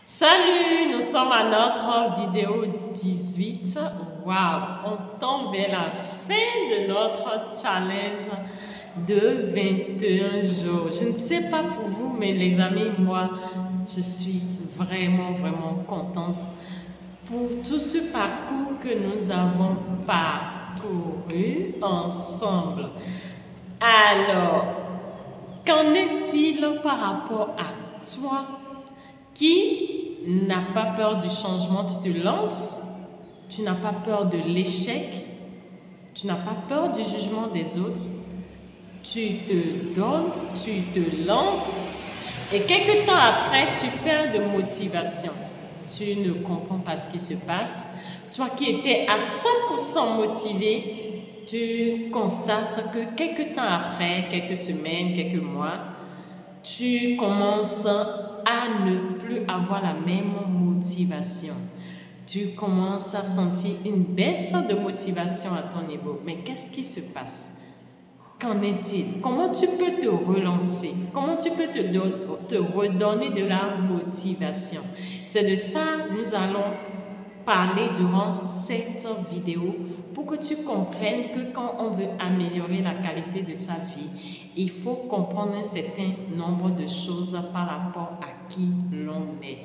Salut, nous sommes à notre vidéo 18. Waouh, on tombe vers la fin de notre challenge de 21 jours. Je ne sais pas pour vous, mais les amis, moi, je suis vraiment contente pour tout ce parcours que nous avons parcouru ensemble. Alors, qu'en est-il par rapport à toi qui n'a pas peur du changement? Tu te lances, tu n'as pas peur de l'échec, tu n'as pas peur du jugement des autres, tu te donnes, tu te lances et quelques temps après, tu perds de motivation. Tu ne comprends pas ce qui se passe. Toi qui étais à 100% motivé, tu constates que quelques temps après, quelques semaines, quelques mois, tu commences à ne plus avoir la même motivation. Tu commences à sentir une baisse de motivation à ton niveau. Mais qu'est-ce qui se passe? Qu'en est-il? Comment tu peux te relancer? Comment tu peux te redonner de la motivation? C'est de ça que nous allons parler durant cette vidéo pour que tu comprennes que quand on veut améliorer la qualité de sa vie, il faut comprendre un certain nombre de choses par rapport à qui l'on est.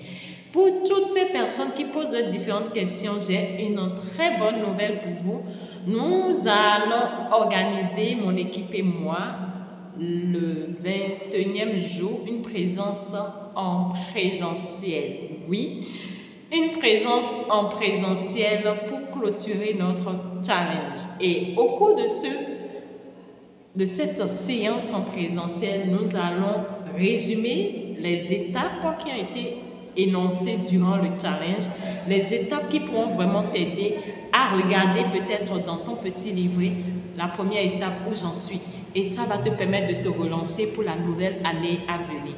Pour toutes ces personnes qui posent différentes questions, j'ai une très bonne nouvelle pour vous. Nous allons organiser, mon équipe et moi, le 21e jour, une présence en présentiel. Oui, une présence en présentiel pour clôturer notre challenge. Et au cours de cette séance en présentiel, nous allons résumer les étapes qui ont été énoncées durant le challenge, les étapes qui pourront vraiment t'aider à regarder peut-être dans ton petit livret la première étape où j'en suis. Et ça va te permettre de te relancer pour la nouvelle année à venir.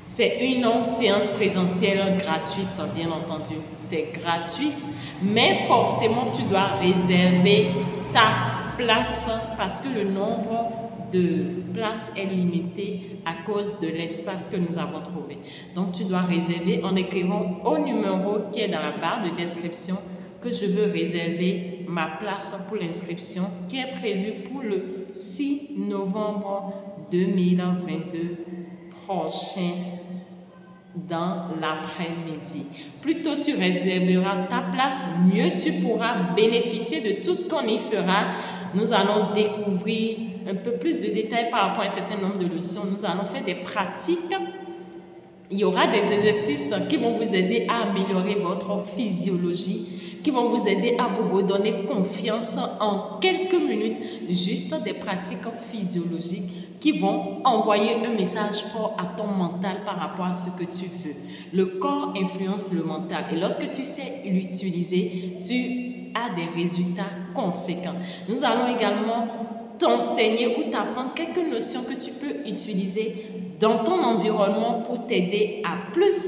C'est une séance présentielle gratuite, bien entendu. C'est gratuite, mais forcément, tu dois réserver ta place parce que le nombre de places est limité à cause de l'espace que nous avons trouvé. Donc, tu dois réserver en écrivant au numéro qui est dans la barre de description que je veux réserver ma place pour l'inscription qui est prévue pour le 6 novembre 2022 prochain dans l'après-midi. Plus tôt tu réserveras ta place, mieux tu pourras bénéficier de tout ce qu'on y fera. Nous allons découvrir un peu plus de détails par rapport à un certain nombre de leçons. Nous allons faire des pratiques. Il y aura des exercices qui vont vous aider à améliorer votre physiologie, qui vont vous aider à vous redonner confiance en quelques minutes, juste des pratiques physiologiques qui vont envoyer un message fort à ton mental par rapport à ce que tu veux. Le corps influence le mental et lorsque tu sais l'utiliser, tu as des résultats conséquents. Nous allons également t'enseigner ou t'apprendre quelques notions que tu peux utiliser dans ton environnement pour t'aider à plus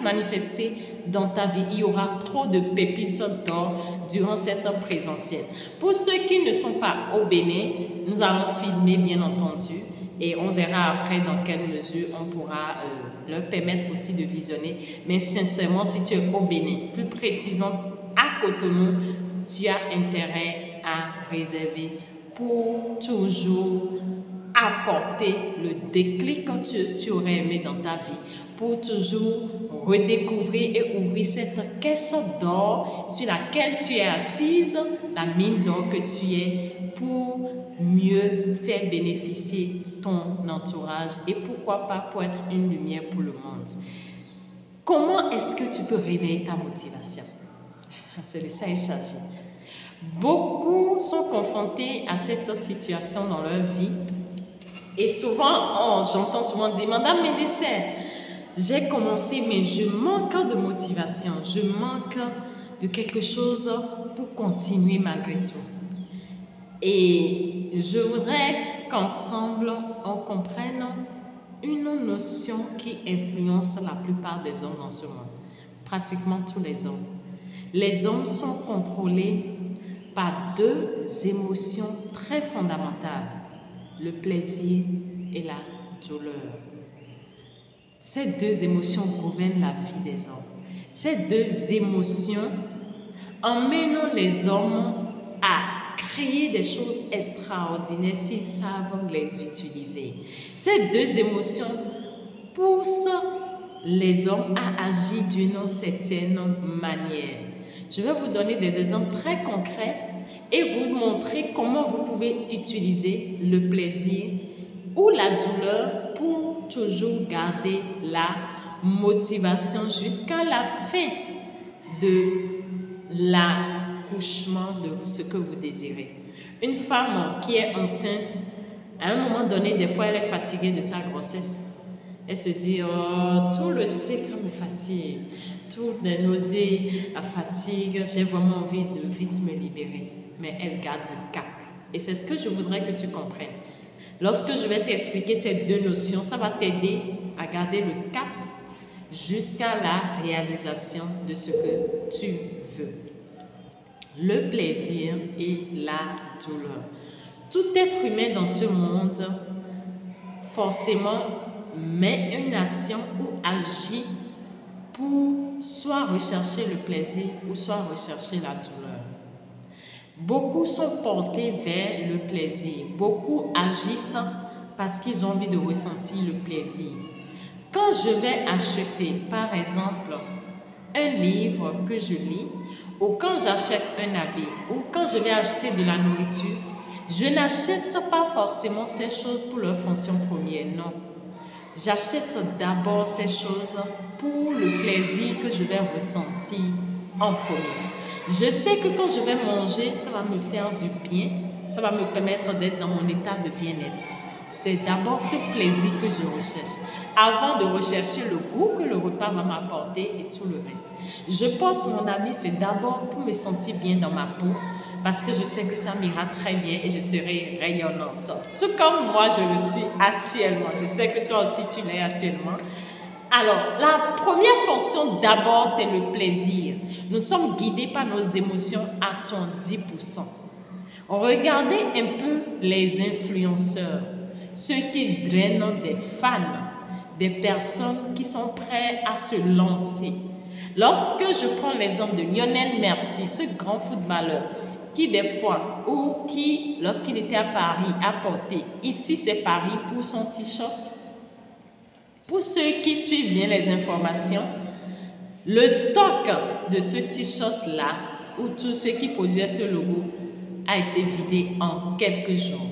manifester dans ta vie. Il y aura trop de pépites d'or durant cette présentielle. Pour ceux qui ne sont pas au Bénin, nous allons filmer bien entendu et on verra après dans quelle mesure on pourra leur permettre aussi de visionner. Mais sincèrement, si tu es au Bénin, plus précisément à Cotonou, tu as intérêt à réserver pour toujours apporter le déclic que tu aurais aimé dans ta vie, pour toujours redécouvrir et ouvrir cette caisse d'or sur laquelle tu es assise, la mine d'or que tu es, pour mieux faire bénéficier ton entourage et pourquoi pas pour être une lumière pour le monde. Comment est-ce que tu peux réveiller ta motivation? C'est de ça il s'agit. Beaucoup sont confrontés à cette situation dans leur vie. Et souvent, j'entends souvent dire, Madame Médecin, j'ai commencé, mais je manque de motivation, je manque de quelque chose pour continuer malgré tout. Et je voudrais qu'ensemble, on comprenne une notion qui influence la plupart des hommes dans ce monde, pratiquement tous les hommes. Les hommes sont contrôlés par deux émotions très fondamentales, le plaisir et la douleur. Ces deux émotions gouvernent la vie des hommes. Ces deux émotions emmènent les hommes à créer des choses extraordinaires s'ils savent les utiliser. Ces deux émotions poussent les hommes à agir d'une certaine manière. Je vais vous donner des exemples très concrets et vous montrer comment vous pouvez utiliser le plaisir ou la douleur pour toujours garder la motivation jusqu'à la fin de l'accouchement de ce que vous désirez. Une femme qui est enceinte, à un moment donné, des fois, elle est fatiguée de sa grossesse. Elle se dit, oh, tout le cycle me fatigue, toutes les nausées, la fatigue, j'ai vraiment envie de vite me libérer. Mais elle garde le cap. Et c'est ce que je voudrais que tu comprennes. Lorsque je vais t'expliquer ces deux notions, ça va t'aider à garder le cap jusqu'à la réalisation de ce que tu veux. Le plaisir et la douleur. Tout être humain dans ce monde, forcément, met une action ou agit pour soit rechercher le plaisir ou soit rechercher la douleur. Beaucoup sont portés vers le plaisir. Beaucoup agissent parce qu'ils ont envie de ressentir le plaisir. Quand je vais acheter, par exemple, un livre que je lis, ou quand j'achète un habit, ou quand je vais acheter de la nourriture, je n'achète pas forcément ces choses pour leur fonction première, non. J'achète d'abord ces choses pour le plaisir que je vais ressentir en premier. Je sais que quand je vais manger, ça va me faire du bien, ça va me permettre d'être dans mon état de bien-être. C'est d'abord ce plaisir que je recherche, avant de rechercher le goût que le repas va m'apporter et tout le reste. Je porte mon habit, c'est d'abord pour me sentir bien dans ma peau, parce que je sais que ça m'ira très bien et je serai rayonnante. Tout comme moi, je le suis actuellement. Je sais que toi aussi, tu l'es actuellement. Alors, la première fonction d'abord, c'est le plaisir. Nous sommes guidés par nos émotions à 110%. Regardez un peu les influenceurs, ceux qui drainent des fans, des personnes qui sont prêtes à se lancer. Lorsque je prends l'exemple de Lionel Messi, ce grand footballeur, qui des fois, ou qui, lorsqu'il était à Paris, a porté, ici c'est Paris pour son t-shirt. Pour ceux qui suivent bien les informations, le stock de ce t-shirt-là, ou tous ceux qui produisaient ce logo, a été vidé en quelques jours.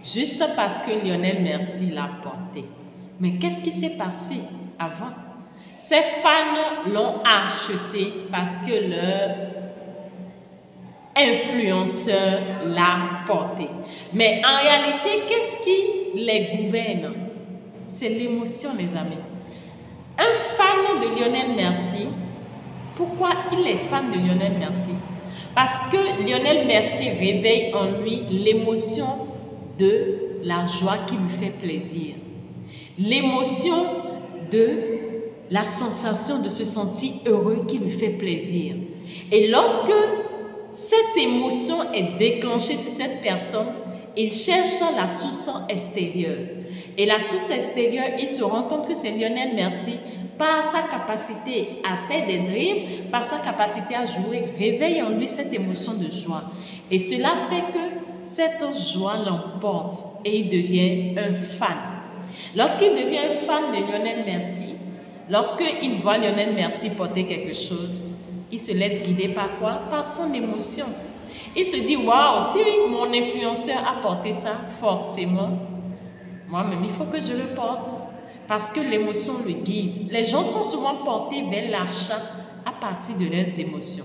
Juste parce que Lionel Messi l'a porté. Mais qu'est-ce qui s'est passé avant? Ces fans l'ont acheté parce que leur influenceur l'a porté. Mais en réalité, qu'est-ce qui les gouverne? C'est l'émotion, les amis. Un fan de Lionel Messi, pourquoi il est fan de Lionel Messi? Parce que Lionel Messi réveille en lui l'émotion de la joie qui lui fait plaisir. L'émotion de la sensation de se sentir heureux qui lui fait plaisir. Et lorsque cette émotion est déclenchée sur cette personne, il cherche la source extérieure. Et la source extérieure, il se rend compte que c'est Lionel Messi, par sa capacité à faire des dribbles, par sa capacité à jouer, réveille en lui cette émotion de joie. Et cela fait que cette joie l'emporte et il devient un fan. Lorsqu'il devient un fan de Lionel Messi, lorsqu'il voit Lionel Messi porter quelque chose, il se laisse guider par quoi? Par son émotion. Il se dit, waouh, si mon influenceur a porté ça, forcément, moi-même, il faut que je le porte. Parce que l'émotion le guide. Les gens sont souvent portés vers l'achat à partir de leurs émotions.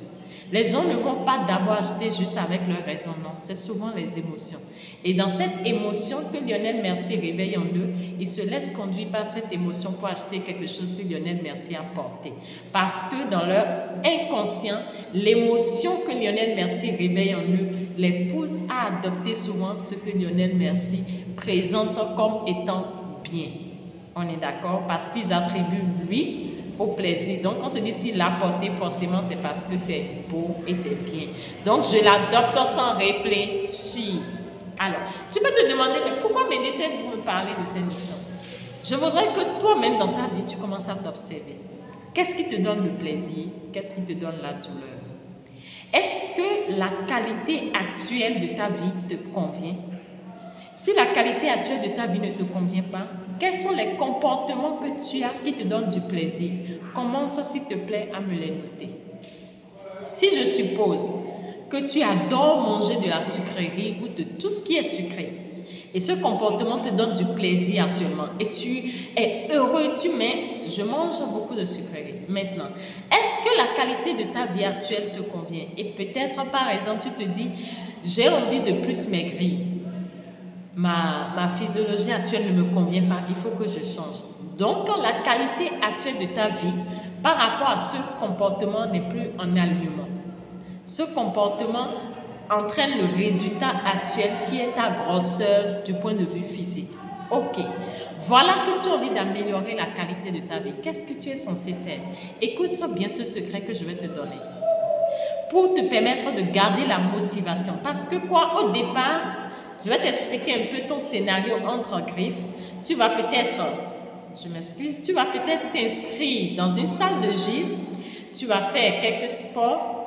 Les gens ne vont pas d'abord acheter juste avec leur raison, non. C'est souvent les émotions. Et dans cette émotion que Lionel Messi réveille en eux, ils se laissent conduire par cette émotion pour acheter quelque chose que Lionel Messi a porté. Parce que dans leur inconscient, l'émotion que Lionel Messi réveille en eux les pousse à adopter souvent ce que Lionel Messi présente comme étant bien. On est d'accord? Parce qu'ils attribuent lui au plaisir. Donc, on se dit s'il l'a porté, forcément, c'est parce que c'est beau et c'est bien. Donc, je l'adopte sans réfléchir. Alors, tu peux te demander, mais pourquoi Médecins vous me parler de cette mission? Je voudrais que toi-même dans ta vie, tu commences à t'observer. Qu'est-ce qui te donne le plaisir? Qu'est-ce qui te donne la douleur? Est-ce que la qualité actuelle de ta vie te convient? Si la qualité actuelle de ta vie ne te convient pas, quels sont les comportements que tu as qui te donnent du plaisir? Commence, s'il te plaît, à me les noter. Si je suppose que tu adores manger de la sucrerie ou de tout ce qui est sucré, et ce comportement te donne du plaisir actuellement, et tu es heureux, je mange beaucoup de sucreries. Maintenant, est-ce que la qualité de ta vie actuelle te convient? Et peut-être, par exemple, tu te dis, j'ai envie de plus maigrir. Ma physiologie actuelle ne me convient pas, il faut que je change. Donc, la qualité actuelle de ta vie par rapport à ce comportement n'est plus en alignement. Ce comportement entraîne le résultat actuel qui est ta grosseur du point de vue physique. Ok, voilà que tu as envie d'améliorer la qualité de ta vie. Qu'est-ce que tu es censé faire? Écoute bien ce secret que je vais te donner pour te permettre de garder la motivation. Parce que quoi, au départ, je vais t'expliquer un peu ton scénario entre griffes. Tu vas peut-être, je m'excuse, tu vas peut-être t'inscrire dans une salle de gym. Tu vas faire quelques sports.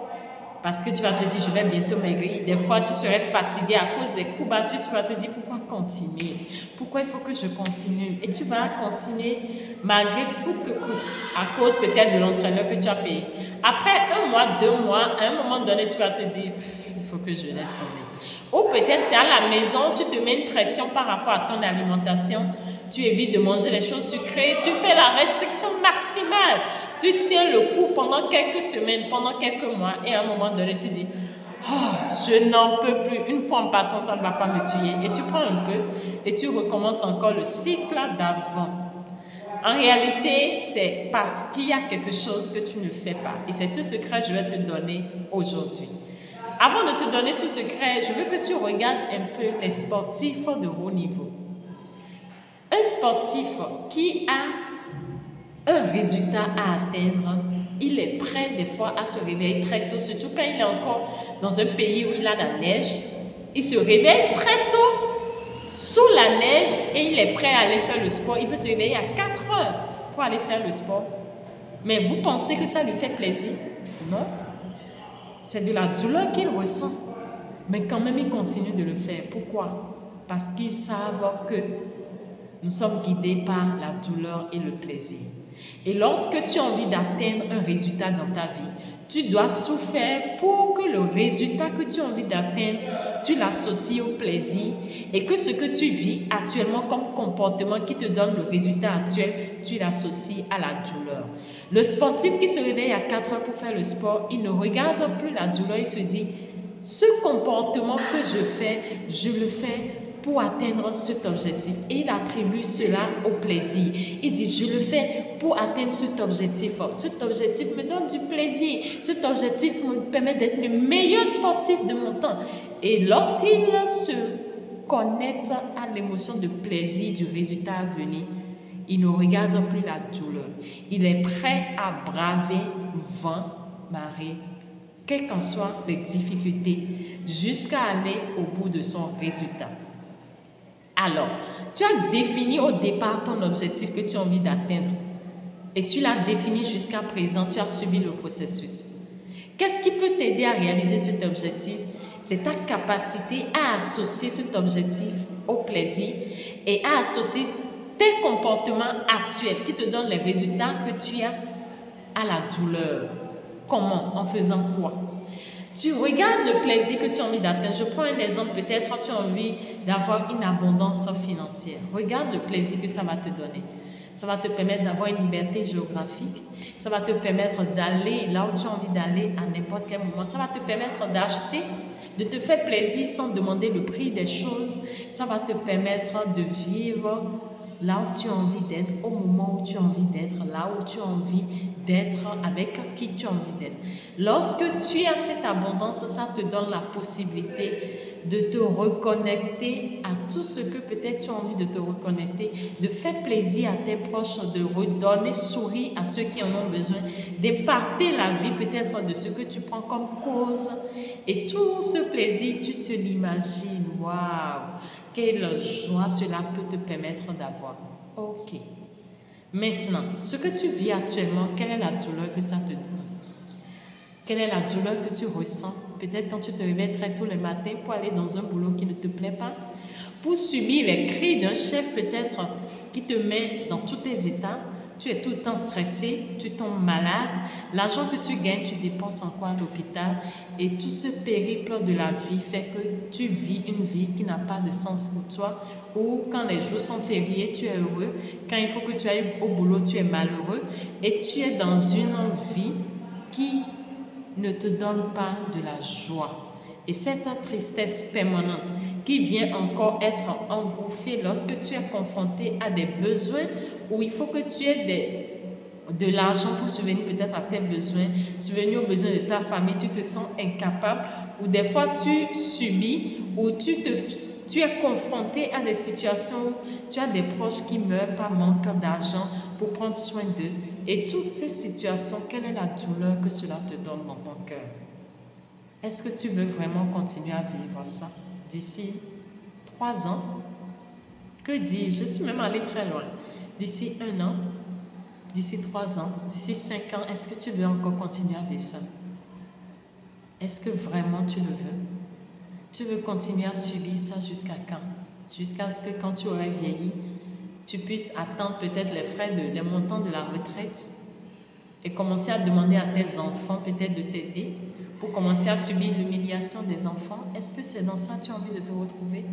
Parce que tu vas te dire, je vais bientôt maigrir. Des fois, tu serais fatigué à cause des coups battus. Tu vas te dire, pourquoi continuer? Pourquoi il faut que je continue? Et tu vas continuer malgré coûte que coûte, à cause peut-être de l'entraîneur que tu as payé. Après 1 mois, 2 mois, à un moment donné, tu vas te dire, il faut que je laisse tomber. Ou peut-être c'est à la maison, tu te mets une pression par rapport à ton alimentation. Tu évites de manger les choses sucrées. Tu fais la restriction maximale. Tu tiens le coup pendant quelques semaines, pendant quelques mois, et à un moment donné, tu dis, oh, je n'en peux plus. Une fois en passant, ça ne va pas me tuer. Et tu prends un peu et tu recommences encore le cycle d'avant. En réalité, c'est parce qu'il y a quelque chose que tu ne fais pas. Et c'est ce secret que je vais te donner aujourd'hui. Avant de te donner ce secret, je veux que tu regardes un peu les sportifs de haut niveau. Un sportif qui a un résultat à atteindre, il est prêt des fois à se réveiller très tôt, surtout quand il est encore dans un pays où il a la neige. Il se réveille très tôt sous la neige et il est prêt à aller faire le sport. Il peut se réveiller à 4 heures pour aller faire le sport. Mais vous pensez que ça lui fait plaisir? Non. C'est de la douleur qu'il ressent. Mais quand même, il continue de le faire. Pourquoi? Parce qu'ils savent que nous sommes guidés par la douleur et le plaisir. Et lorsque tu as envie d'atteindre un résultat dans ta vie, tu dois tout faire pour que le résultat que tu as envie d'atteindre, tu l'associes au plaisir et que ce que tu vis actuellement comme comportement qui te donne le résultat actuel, tu l'associes à la douleur. Le sportif qui se réveille à 4 heures pour faire le sport, il ne regarde plus la douleur, il se dit, ce comportement que je fais, je le fais pour atteindre cet objectif. Et il attribue cela au plaisir. Il dit, je le fais pour atteindre cet objectif. Cet objectif me donne du plaisir. Cet objectif me permet d'être le meilleur sportif de mon temps. Et lorsqu'il se connecte à l'émotion de plaisir du résultat à venir, il ne regarde plus la douleur. Il est prêt à braver vent, marée, quelles qu'en soient les difficultés, jusqu'à aller au bout de son résultat. Alors, tu as défini au départ ton objectif que tu as envie d'atteindre et tu l'as défini jusqu'à présent, tu as suivi le processus. Qu'est-ce qui peut t'aider à réaliser cet objectif? C'est ta capacité à associer cet objectif au plaisir et à associer tes comportements actuels qui te donnent les résultats que tu as à la douleur. Comment? En faisant quoi? Tu regardes le plaisir que tu as envie d'atteindre. Je prends un exemple, peut-être tu as envie d'avoir une abondance financière. Regarde le plaisir que ça va te donner. Ça va te permettre d'avoir une liberté géographique. Ça va te permettre d'aller là où tu as envie d'aller à n'importe quel moment. Ça va te permettre d'acheter, de te faire plaisir sans demander le prix des choses. Ça va te permettre de vivre là où tu as envie d'être, au moment où tu as envie d'être, là où tu as envie d'être, avec qui tu as envie d'être. Lorsque tu as cette abondance, ça te donne la possibilité de te reconnecter à tout ce que peut-être tu as envie de te reconnecter, de faire plaisir à tes proches, de redonner sourire à ceux qui en ont besoin, d'éparter la vie peut-être de ce que tu prends comme cause. Et tout ce plaisir, tu te l'imagines, waouh, quelle joie cela peut te permettre d'avoir. Ok. Maintenant, ce que tu vis actuellement, quelle est la douleur que ça te donne? Quelle est la douleur que tu ressens? Peut-être quand tu te réveilles très tôt le matin pour aller dans un boulot qui ne te plaît pas, pour subir les cris d'un chef peut-être qui te met dans tous tes états, tu es tout le temps stressé, tu tombes malade, l'argent que tu gagnes, tu dépenses en quoi à l'hôpital et tout ce périple de la vie fait que tu vis une vie qui n'a pas de sens pour toi ou quand les jours sont fériés, tu es heureux, quand il faut que tu ailles au boulot, tu es malheureux et tu es dans une vie qui ne te donne pas de la joie. Et cette tristesse permanente qui vient encore être engouffrée lorsque tu es confronté à des besoins où il faut que tu aies de l'argent pour subvenir peut-être à tes besoins, subvenir aux besoins de ta famille, tu te sens incapable ou des fois tu subis ou tu es confronté à des situations où tu as des proches qui meurent par manque d'argent pour prendre soin d'eux. Et toutes ces situations, quelle est la douleur que cela te donne dans ton cœur? Est-ce que tu veux vraiment continuer à vivre ça d'ici 3 ans? Que dis-je? Je suis même allée très loin. D'ici 1 an, d'ici 3 ans, d'ici 5 ans, est-ce que tu veux encore continuer à vivre ça? Est-ce que vraiment tu le veux? Tu veux continuer à subir ça jusqu'à quand? Jusqu'à ce que quand tu aurais vieilli, tu puisses attendre peut-être les montants de la retraite et commencer à demander à tes enfants peut-être de t'aider pour commencer à subir l'humiliation des enfants. Est-ce que c'est dans ça que tu as envie de te retrouver?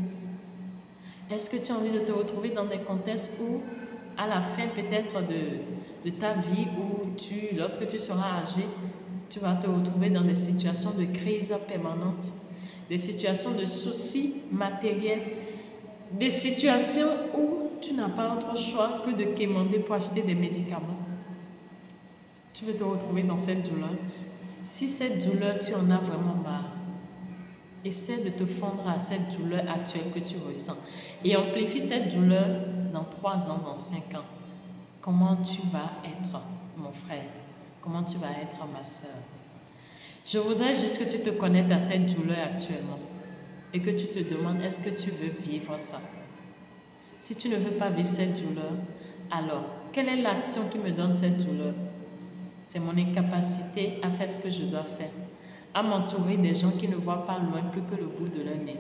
Est-ce que tu as envie de te retrouver dans des contextes où, à la fin peut-être de ta vie, où lorsque tu seras âgé, tu vas te retrouver dans des situations de crise permanente, des situations de soucis matériels, des situations où tu n'as pas autre choix que de quémander pour acheter des médicaments. Tu veux te retrouver dans cette douleur. Si cette douleur, tu en as vraiment marre, essaie de te fondre à cette douleur actuelle que tu ressens et amplifie cette douleur dans 3 ans, dans 5 ans. Comment tu vas être, mon frère? Comment tu vas être, ma soeur? Je voudrais juste que tu te connectes à cette douleur actuellement et que tu te demandes, est-ce que tu veux vivre ça? Si tu ne veux pas vivre cette douleur, alors, quelle est l'action qui me donne cette douleur? C'est mon incapacité à faire ce que je dois faire, à m'entourer des gens qui ne voient pas loin plus que le bout de leur nez.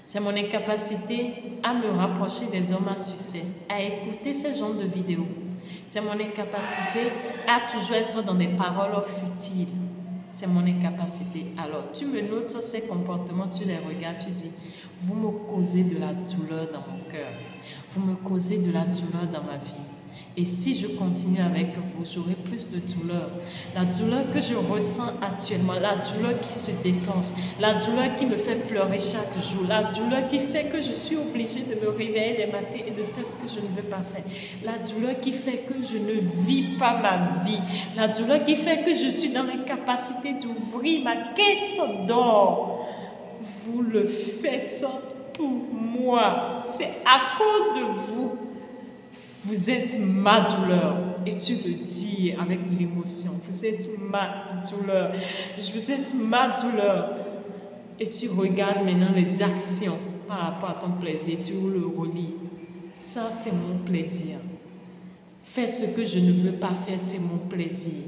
C'est mon incapacité à me rapprocher des hommes à succès, à écouter ce genre de vidéos. C'est mon incapacité à toujours être dans des paroles futiles. C'est mon incapacité. Alors, tu me notes ces comportements, tu les regardes, tu dis, vous me causez de la douleur dans mon cœur. Vous me causez de la douleur dans ma vie. Et si je continue avec vous, j'aurai plus de douleur. La douleur que je ressens actuellement, la douleur qui se déclenche, la douleur qui me fait pleurer chaque jour, la douleur qui fait que je suis obligée de me réveiller les matins et de faire ce que je ne veux pas faire, la douleur qui fait que je ne vis pas ma vie, la douleur qui fait que je suis dans l'incapacité d'ouvrir ma caisse d'or. Vous le faites pour moi. C'est à cause de vous. Vous êtes ma douleur. Et tu le dis avec l'émotion. Vous êtes ma douleur. Vous êtes ma douleur. Et tu regardes maintenant les actions par rapport à ton plaisir. Tu le relis. Ça, c'est mon plaisir. Faire ce que je ne veux pas faire, c'est mon plaisir.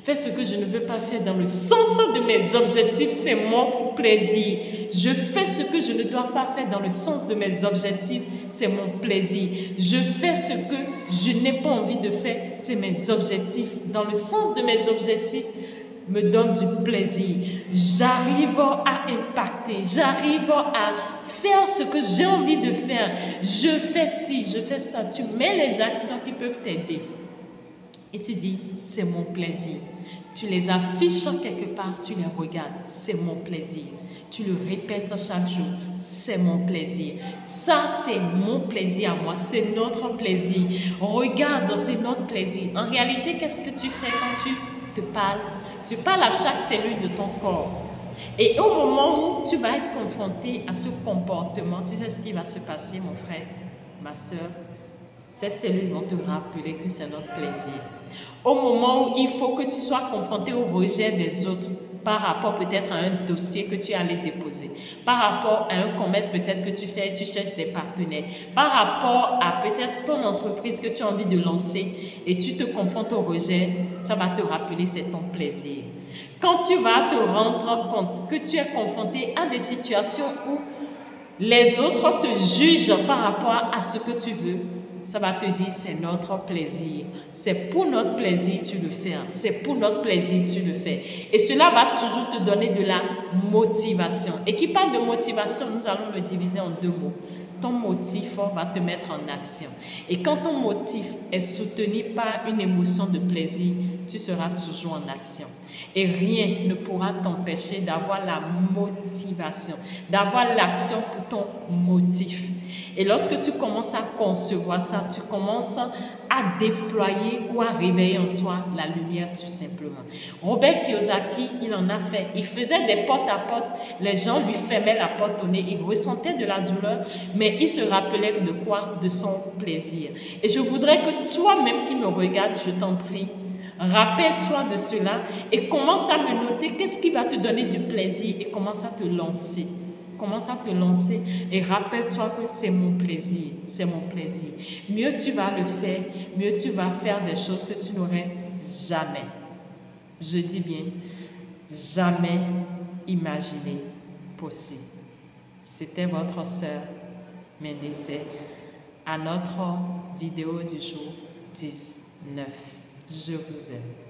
Faire ce que je ne veux pas faire dans le sens de mes objectifs, c'est mon plaisir. Je fais ce que je ne dois pas faire dans le sens de mes objectifs, c'est mon plaisir. Je fais ce que je n'ai pas envie de faire, c'est mes objectifs. Dans le sens de mes objectifs, me donne du plaisir. J'arrive à impacter, j'arrive à faire ce que j'ai envie de faire. Je fais ci, je fais ça. Tu mets les actions qui peuvent t'aider. Et tu dis, c'est mon plaisir. Tu les affiches quelque part, tu les regardes, c'est mon plaisir. Tu le répètes chaque jour, c'est mon plaisir. Ça, c'est mon plaisir à moi, c'est notre plaisir. Regarde, c'est notre plaisir. En réalité, qu'est-ce que tu fais quand tu te parles? Tu parles à chaque cellule de ton corps. Et au moment où tu vas être confronté à ce comportement, tu sais ce qui va se passer, mon frère, ma soeur? Ces cellules vont te rappeler que c'est notre plaisir. Au moment où il faut que tu sois confronté au rejet des autres, par rapport peut-être à un dossier que tu allais déposer, par rapport à un commerce peut-être que tu fais, tu cherches des partenaires, par rapport à peut-être ton entreprise que tu as envie de lancer et tu te confrontes au rejet, ça va te rappeler c'est ton plaisir. Quand tu vas te rendre compte que tu es confronté à des situations où les autres te jugent par rapport à ce que tu veux, ça va te dire c'est notre plaisir. C'est pour notre plaisir tu le fais. C'est pour notre plaisir tu le fais. Et cela va toujours te donner de la motivation. Et qui parle de motivation, nous allons le diviser en deux mots. Ton motif va te mettre en action. Et quand ton motif est soutenu par une émotion de plaisir, tu seras toujours en action. Et rien ne pourra t'empêcher d'avoir la motivation, d'avoir l'action pour ton motif. Et lorsque tu commences à concevoir ça, tu commences à déployer ou à réveiller en toi la lumière tout simplement. Robert Kiyosaki, il en a fait. Il faisait des porte à porte. Les gens lui fermaient la porte au nez. Il ressentait de la douleur, mais il se rappelait de quoi? De son plaisir. Et je voudrais que toi-même qui me regardes, je t'en prie, rappelle-toi de cela et commence à me noter qu'est-ce qui va te donner du plaisir et commence à te lancer. Commence à te lancer et rappelle-toi que c'est mon plaisir, c'est mon plaisir. Mieux tu vas le faire, mieux tu vas faire des choses que tu n'aurais jamais, je dis bien, jamais imaginé possible. C'était votre sœur Médicée à notre vidéo du jour 19. Je vous aime.